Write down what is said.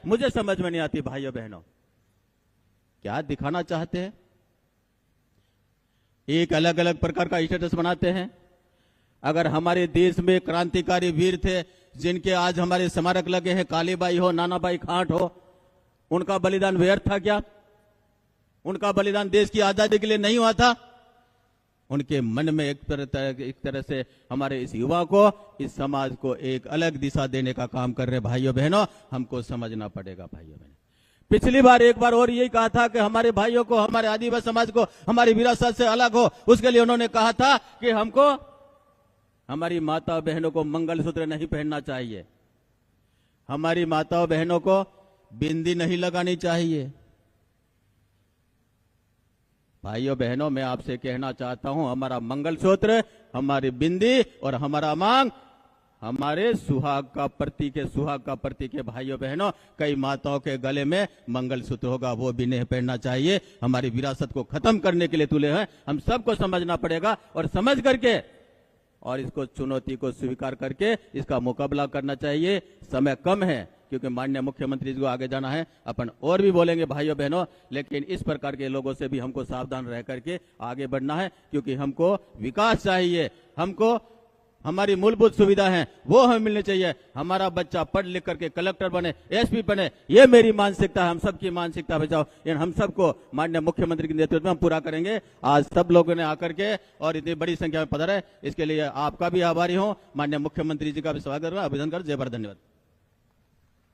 मुझे समझ में नहीं आती भाइयों बहनों, क्या दिखाना चाहते हैं? एक अलग अलग प्रकार का स्टेटस बनाते हैं। अगर हमारे देश में क्रांतिकारी वीर थे जिनके आज हमारे स्मारक लगे हैं, कालीबाई हो, नानाबाई खाट हो, उनका बलिदान व्यर्थ था क्या? उनका बलिदान देश की आजादी के लिए नहीं हुआ था? उनके मन में एक तरह से हमारे इस युवा को, इस समाज को एक अलग दिशा देने का काम कर रहे भाइयों बहनों, हमको समझना पड़ेगा भाइयों बहनों। पिछली बार एक बार और यही कहा था कि हमारे भाइयों को, हमारे आदिवासी समाज को हमारी विरासत से अलग हो, उसके लिए उन्होंने कहा था कि हमको, हमारी माता बहनों को मंगलसूत्र नहीं पहनना चाहिए, हमारी माताओं बहनों को बिंदी नहीं लगानी चाहिए। भाइयों बहनों, मैं आपसे कहना चाहता हूं, हमारा मंगलसूत्र, हमारी बिंदी और हमारा मांग हमारे सुहाग का प्रतीक है, सुहाग का प्रतीक है भाइयों बहनों। कई माताओं के गले में मंगलसूत्र होगा, वो भी नहीं पहनना चाहिए। हमारी विरासत को खत्म करने के लिए तुले हैं, हम सबको समझना पड़ेगा और समझ करके और इसको चुनौती को स्वीकार करके इसका मुकाबला करना चाहिए। समय कम है क्योंकि माननीय मुख्यमंत्री जी को आगे जाना है, अपन और भी बोलेंगे भाइयों बहनों, लेकिन इस प्रकार के लोगों से भी हमको सावधान रह करके आगे बढ़ना है, क्योंकि हमको विकास चाहिए, हमको हमारी मूलभूत सुविधा है वो हमें मिलनी चाहिए। हमारा बच्चा पढ़ लिख करके कलेक्टर बने, एसपी बने, ये मेरी मानसिकता है, हम सबकी मानसिकता बचाओ। इन हम सबको माननीय मुख्यमंत्री के नेतृत्व में हम पूरा करेंगे। आज सब लोगों ने आकर के और इतनी बड़ी संख्या में पधारे, इसके लिए आपका भी आभारी हूं। माननीय मुख्यमंत्री जी का भी स्वागत, अभिनंदन कर, जय भारत, धन्यवाद।